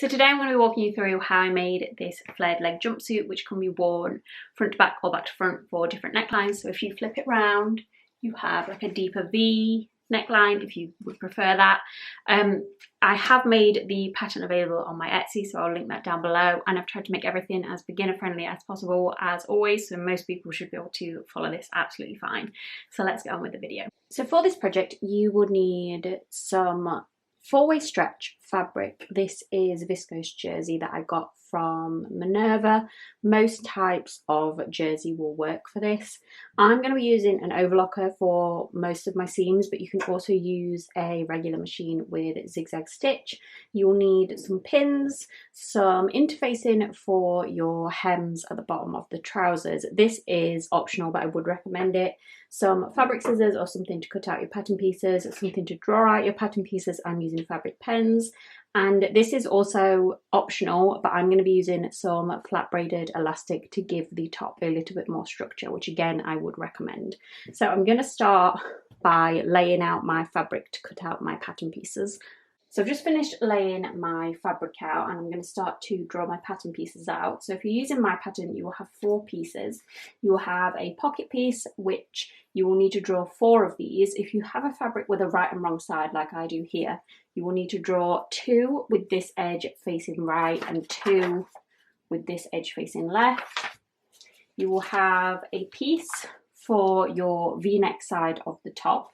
So today I'm going to be walking you through how I made this flared leg jumpsuit, which can be worn front to back or back to front for different necklines. So if you flip it round, you have like a deeper V neckline if you would prefer that. I have made the pattern available on my Etsy, so I'll link that down below, and I've tried to make everything as beginner friendly as possible as always, so most people should be able to follow this absolutely fine. So let's get on with the video. So for this project you would need some 4-way stretch fabric. This is viscose jersey that I got from Minerva. Most types of jersey will work for this. I'm going to be using an overlocker for most of my seams, but you can also use a regular machine with zigzag stitch. You'll need some pins, some interfacing for your hems at the bottom of the trousers. This is optional, but I would recommend it. Some fabric scissors or something to cut out your pattern pieces, something to draw out your pattern pieces. I'm using fabric pens. And this is also optional, but I'm going to be using some flat braided elastic to give the top a little bit more structure, which again I would recommend. So I'm going to start by laying out my fabric to cut out my pattern pieces. So I've just finished laying my fabric out and I'm going to start to draw my pattern pieces out. So if you're using my pattern, you will have 4 pieces. You will have a pocket piece, which you will need to draw 4 of these. If you have a fabric with a right and wrong side like I do here, you will need to draw 2 with this edge facing right and 2 with this edge facing left. You will have a piece for your V-neck side of the top.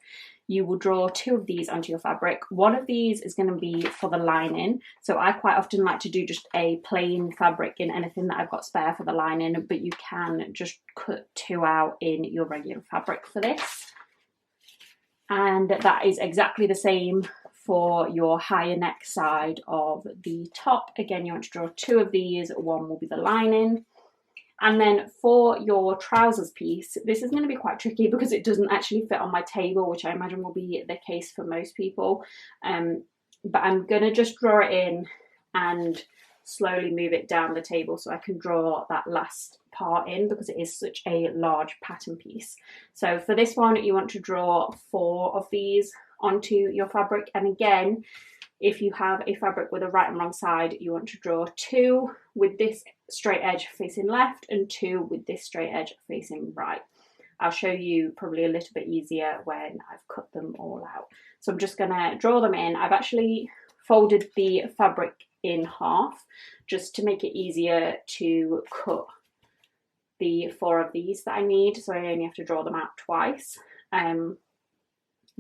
You will draw 2 of these onto your fabric. One of these is going to be for the lining. So I quite often like to do just a plain fabric in anything that I've got spare for the lining, but you can just cut 2 out in your regular fabric for this. And that is exactly the same for your higher neck side of the top. Again, you want to draw 2 of these. One will be the lining. And then for your trousers piece, this is going to be quite tricky because it doesn't actually fit on my table, which I imagine will be the case for most people. But I'm going to just draw it in and slowly move it down the table so I can draw that last part in because it is such a large pattern piece. So for this one, you want to draw 4 of these onto your fabric. And again, if you have a fabric with a right and wrong side, you want to draw 2 with this straight edge facing left and 2 with this straight edge facing right. I'll show you probably a little bit easier when I've cut them all out. So I'm just going to draw them in. I've actually folded the fabric in half just to make it easier to cut the 4 of these that I need. So I only have to draw them out twice.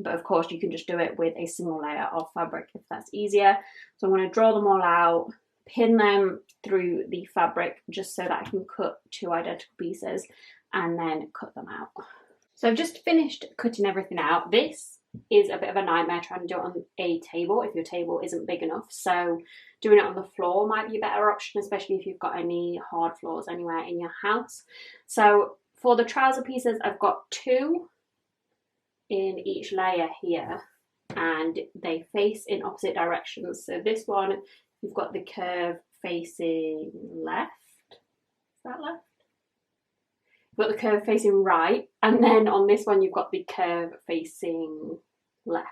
But of course you can just do it with a single layer of fabric if that's easier. So I'm going to draw them all out, pin them through the fabric just so that I can cut 2 identical pieces and then cut them out. So I've just finished cutting everything out. This is a bit of a nightmare trying to do it on a table if your table isn't big enough. So doing it on the floor might be a better option, especially if you've got any hard floors anywhere in your house. So for the trouser pieces, I've got 2 in each layer here and they face in opposite directions. So this one, you've got the curve facing left. Is that left? You've got the curve facing right, and then on this one you've got the curve facing left.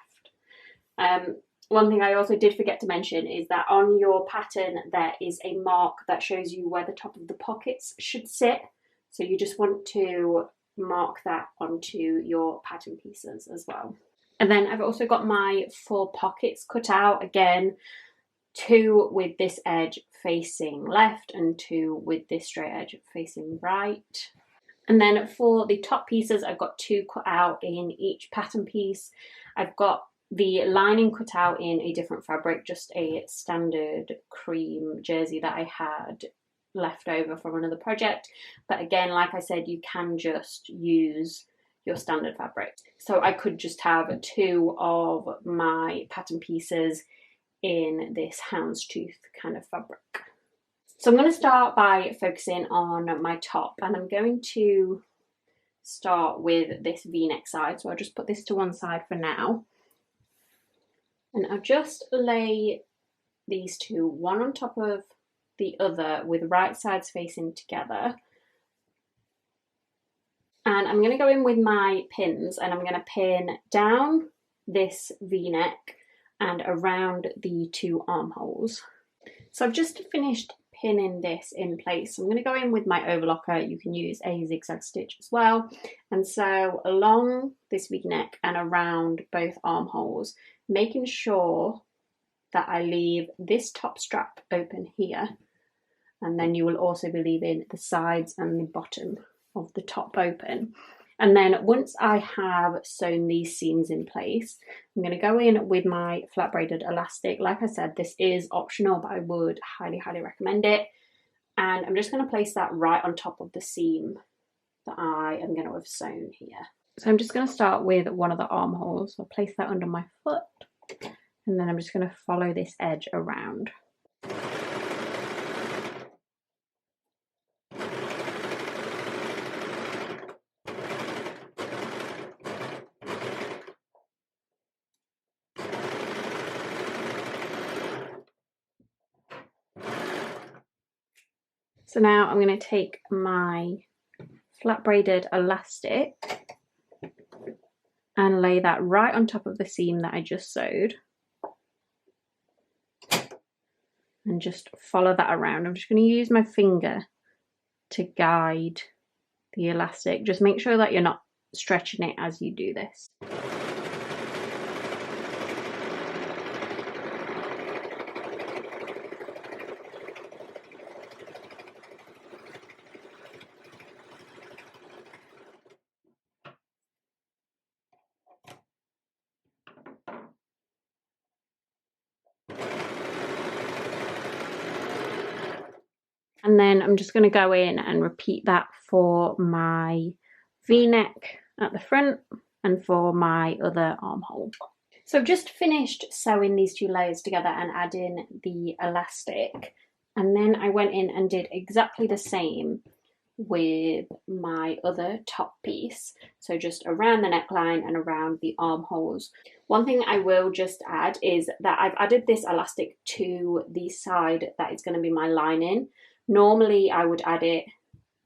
One thing I also did forget to mention is that on your pattern there is a mark that shows you where the top of the pockets should sit. So you just want to mark that onto your pattern pieces as well. And then I've also got my 4 pockets cut out. Again, 2 with this edge facing left and 2 with this straight edge facing right. And then for the top pieces, I've got 2 cut out in each pattern piece. I've got the lining cut out in a different fabric, just a standard cream jersey that I had left over from another project. But again, like I said, you can just use your standard fabric. So I could just have 2 of my pattern pieces in this houndstooth kind of fabric. So I'm going to start by focusing on my top, and I'm going to start with this V-neck side. So I'll just put this to one side for now. And I'll just lay these 2, one on top of the other with right sides facing together. And I'm going to go in with my pins and I'm going to pin down this V-neck and around the 2 armholes. So I've just finished pinning this in place. So I'm going to go in with my overlocker. You can use a zigzag stitch as well, and sew along this V-neck and around both armholes, making sure that I leave this top strap open here, and then you will also be leaving the sides and the bottom of the top open. And then once I have sewn these seams in place, I'm going to go in with my flat braided elastic. Like I said, this is optional, but I would highly, highly recommend it. And I'm just going to place that right on top of the seam that I am going to have sewn here. So I'm just going to start with one of the armholes. I'll place that under my foot, and then I'm just going to follow this edge around. So now I'm going to take my flat braided elastic and lay that right on top of the seam that I just sewed, and just follow that around. I'm just going to use my finger to guide the elastic. Just make sure that you're not stretching it as you do this. And then I'm just going to go in and repeat that for my V-neck at the front and for my other armhole. So I've just finished sewing these two layers together and adding the elastic, and then I went in and did exactly the same with my other top piece, so just around the neckline and around the armholes. One thing I will just add is that I've added this elastic to the side that is going to be my lining. Normally I would add it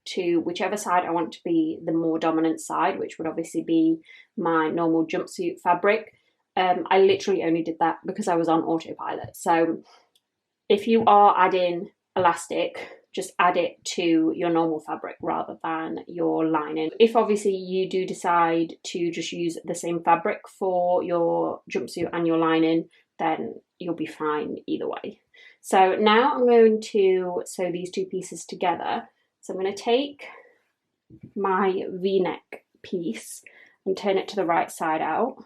to whichever side I want to be the more dominant side, which would obviously be my normal jumpsuit fabric. I literally only did that because I was on autopilot. So if you are adding elastic, just add it to your normal fabric rather than your lining. If obviously you do decide to just use the same fabric for your jumpsuit and your lining, then you'll be fine either way. So now I'm going to sew these two pieces together. So I'm going to take my V-neck piece and turn it to the right side out.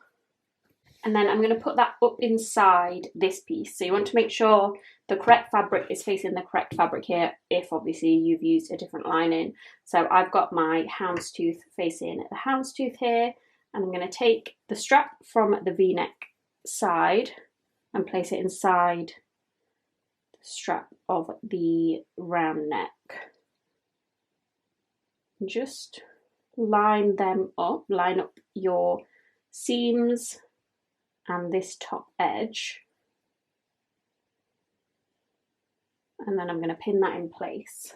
And then I'm going to put that up inside this piece. So you want to make sure the correct fabric is facing the correct fabric here, if obviously you've used a different lining. So I've got my houndstooth facing the houndstooth here, and I'm going to take the strap from the V-neck side and place it inside the strap of the round neck. Just line them up, line up your seams and this top edge, and then I'm going to pin that in place.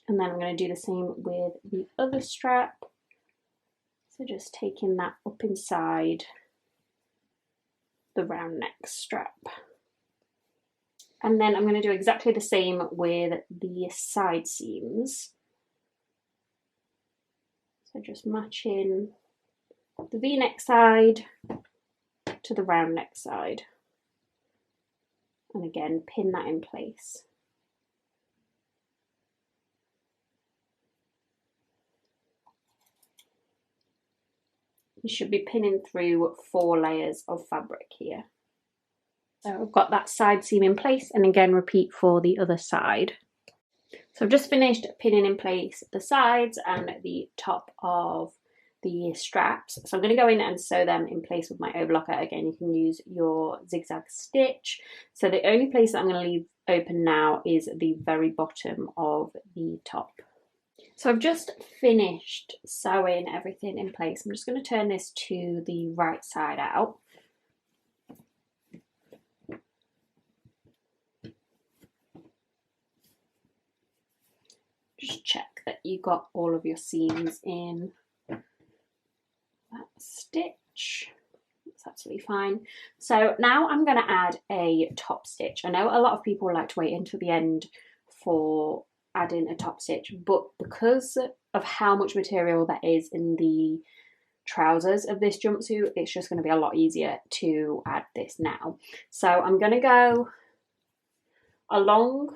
And then I'm going to do the same with the other strap. So just taking that up inside the round neck strap. And then I'm going to do exactly the same with the side seams. So just matching the V-neck side to the round neck side. And again, pin that in place. You should be pinning through 4 layers of fabric here. So I've got that side seam in place, and again repeat for the other side. So I've just finished pinning in place the sides and the top of the straps. So I'm going to go in and sew them in place with my overlocker. Again, you can use your zigzag stitch. So the only place that I'm going to leave open now is the very bottom of the top. So I've just finished sewing everything in place. I'm just going to turn this to the right side out. Just check that you got all of your seams in that stitch. Let's absolutely fine. So now I'm going to add a top stitch. I know a lot of people like to wait until the end for adding a top stitch, but because of how much material that is in the trousers of this jumpsuit, it's just going to be a lot easier to add this now. So I'm going to go along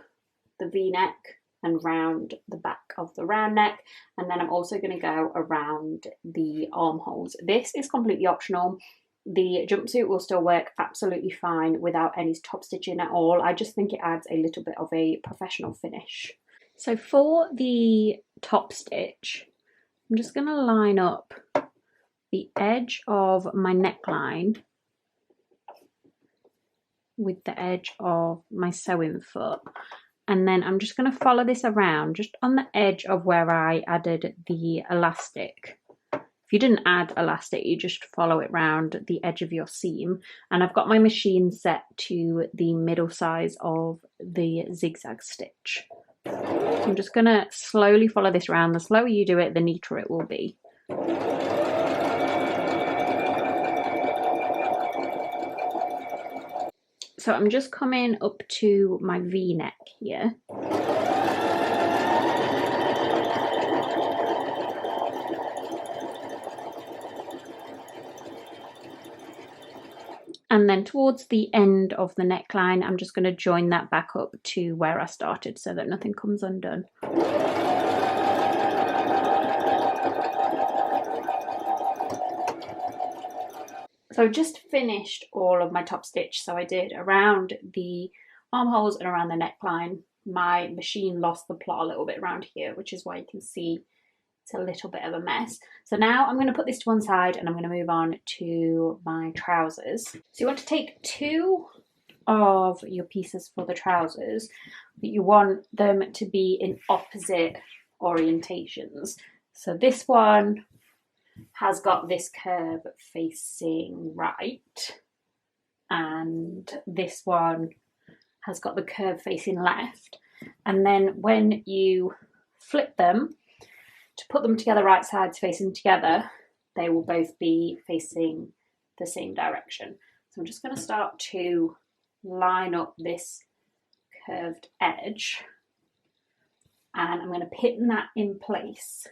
the V-neck and round the back of the round neck, and then I'm also going to go around the armholes. This is completely optional. The jumpsuit will still work absolutely fine without any top stitching at all. I just think it adds a little bit of a professional finish. So for the top stitch, I'm just going to line up the edge of my neckline with the edge of my sewing foot, and then I'm just going to follow this around just on the edge of where I added the elastic. If you didn't add elastic, you just follow it round the edge of your seam, and I've got my machine set to the middle size of the zigzag stitch. I'm just going to slowly follow this around. The slower you do it, the neater it will be. So I'm just coming up to my V-neck here. And then towards the end of the neckline, I'm just going to join that back up to where I started so that nothing comes undone. So I just finished all of my top stitch. So I did around the armholes and around the neckline. My machine lost the plot a little bit around here, which is why you can see it's a little bit of a mess. So now I'm going to put this to one side and I'm going to move on to my trousers. So you want to take two of your pieces for the trousers, but you want them to be in opposite orientations. So this one has got this curve facing right, and this one has got the curve facing left. And then when you flip them to put them together, right sides facing together, they will both be facing the same direction. So I'm just going to start to line up this curved edge, and I'm going to pin that in place.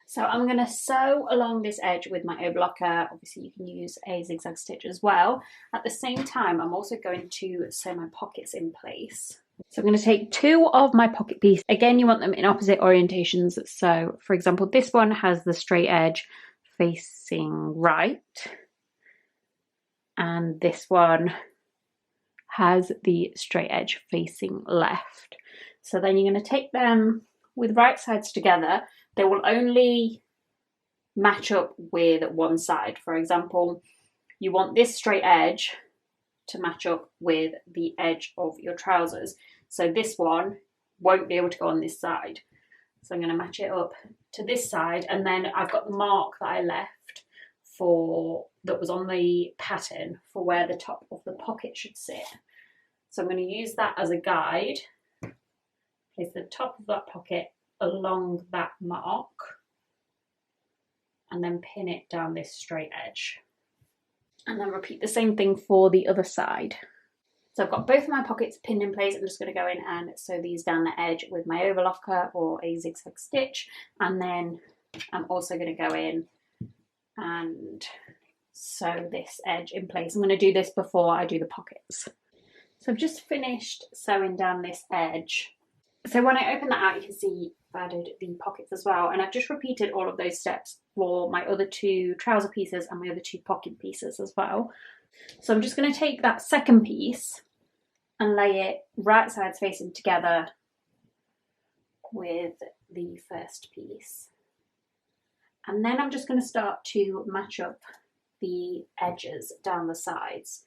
So I'm going to sew along this edge with my overlocker. Obviously you can use a zigzag stitch as well. At the same time, I'm also going to sew my pockets in place. So I'm going to take two of my pocket pieces. Again, you want them in opposite orientations. So for example, this one has the straight edge facing right, and this one has the straight edge facing left. So then you're going to take them with right sides together. They will only match up with one side. For example, you want this straight edge to match up with the edge of your trousers. So this one won't be able to go on this side. So I'm going to match it up to this side, and then I've got the mark that I left that was on the pattern for where the top of the pocket should sit. So I'm going to use that as a guide. Place the top of that pocket along that mark and then pin it down this straight edge, and then repeat the same thing for the other side. So I've got both of my pockets pinned in place. I'm just going to go in and sew these down the edge with my overlocker or a zigzag stitch, and then I'm also going to go in and sew this edge in place. I'm going to do this before I do the pockets. So I've just finished sewing down this edge. So when I open that out, you can see I've added the pockets as well, and I've just repeated all of those steps for my other two trouser pieces and my other two pocket pieces as well. So I'm just going to take that second piece and lay it right sides facing together with the first piece, and then I'm just going to start to match up the edges down the sides.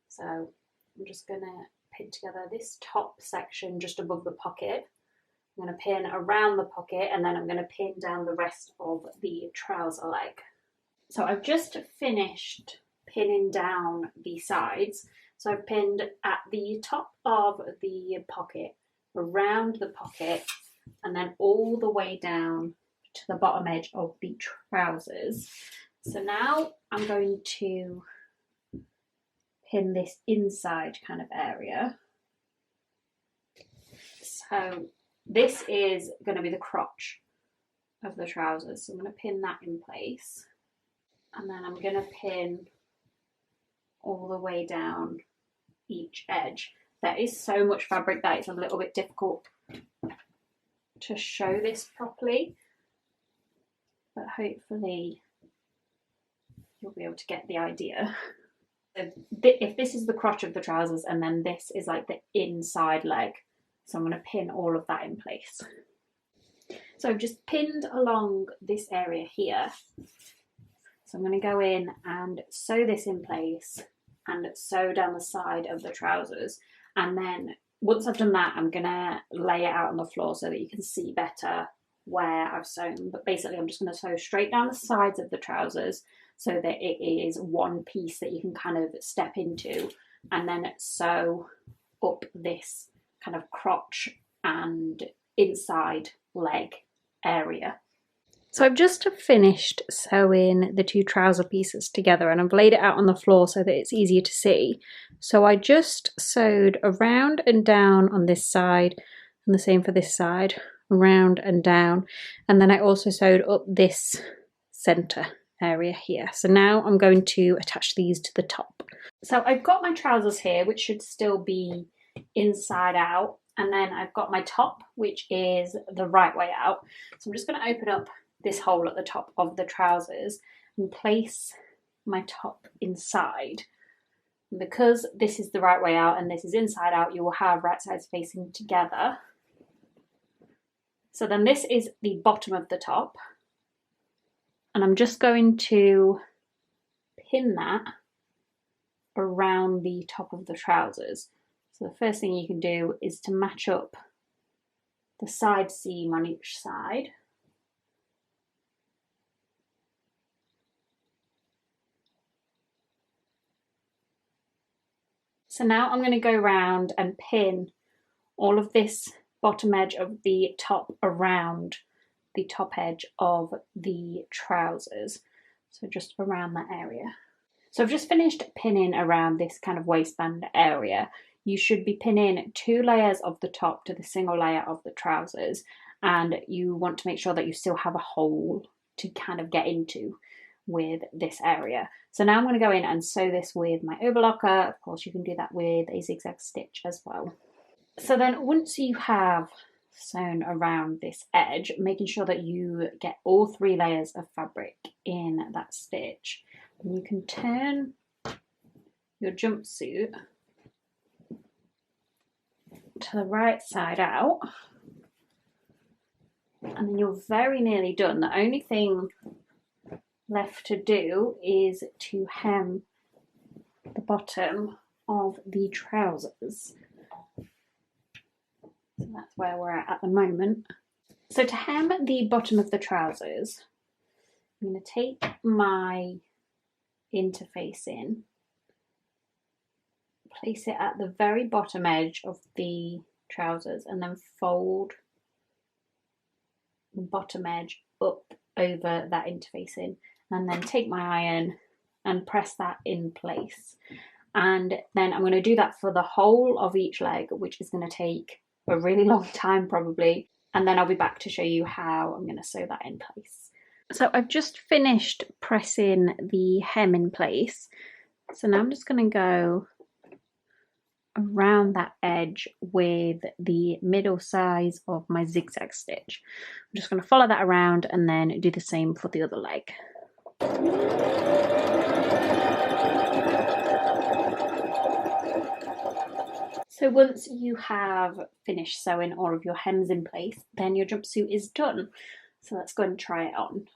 So I'm just going to pin together this top section just above the pocket. I'm going to pin around the pocket, and then I'm going to pin down the rest of the trouser leg. So I've just finished pinning down the sides. So I've pinned at the top of the pocket, around the pocket, and then all the way down to the bottom edge of the trousers. So now I'm going to pin this inside kind of area. So this is going to be the crotch of the trousers. So I'm going to pin that in place. And then I'm going to pin all the way down each edge. There is so much fabric that it's a little bit difficult to show this properly, but hopefully you'll be able to get the idea. So if this is the crotch of the trousers and then this is like the inside leg, so I'm going to pin all of that in place. So I've just pinned along this area here. So I'm going to go in and sew this in place and sew down the side of the trousers. And then once I've done that, I'm going to lay it out on the floor so that you can see better where I've sewn. But basically I'm just going to sew straight down the sides of the trousers so that it is one piece that you can kind of step into, and then sew up this kind of crotch and inside leg area. So I've just finished sewing the two trouser pieces together and I've laid it out on the floor so that it's easier to see. So I just sewed around and down on this side, and the same for this side, around and down, and then I also sewed up this centre area here. So now I'm going to attach these to the top. So I've got my trousers here, which should still be inside out, and then I've got my top, which is the right way out. So I'm just going to open up this hole at the top of the trousers and place my top inside. And because this is the right way out and this is inside out, you will have right sides facing together. So then this is the bottom of the top, and I'm just going to pin that around the top of the trousers. So the first thing you can do is to match up the side seam on each side. So now I'm going to go around and pin all of this bottom edge of the top around the top edge of the trousers. So just around that area. So I've just finished pinning around this kind of waistband area. You should be pinning 2 layers of the top to the single layer of the trousers, and you want to make sure that you still have a hole to kind of get into with this area. So now I'm going to go in and sew this with my overlocker. Of course, you can do that with a zigzag stitch as well. So then once you have sewn around this edge, making sure that you get all 3 layers of fabric in that stitch, and you can turn your jumpsuit to the right side out, and then you're very nearly done. The only thing left to do is to hem the bottom of the trousers. So that's where we're at the moment. So to hem the bottom of the trousers, I'm going to take my interface in, place it at the very bottom edge of the trousers, and then fold the bottom edge up over that interface in, and then take my iron and press that in place. And then I'm going to do that for the whole of each leg, which is going to take a really long time probably, and then I'll be back to show you how I'm going to sew that in place. So I've just finished pressing the hem in place, so now I'm just going to go around that edge with the middle size of my zigzag stitch. I'm just going to follow that around and then do the same for the other leg. So once you have finished sewing all of your hems in place, then your jumpsuit is done. So let's go and try it on.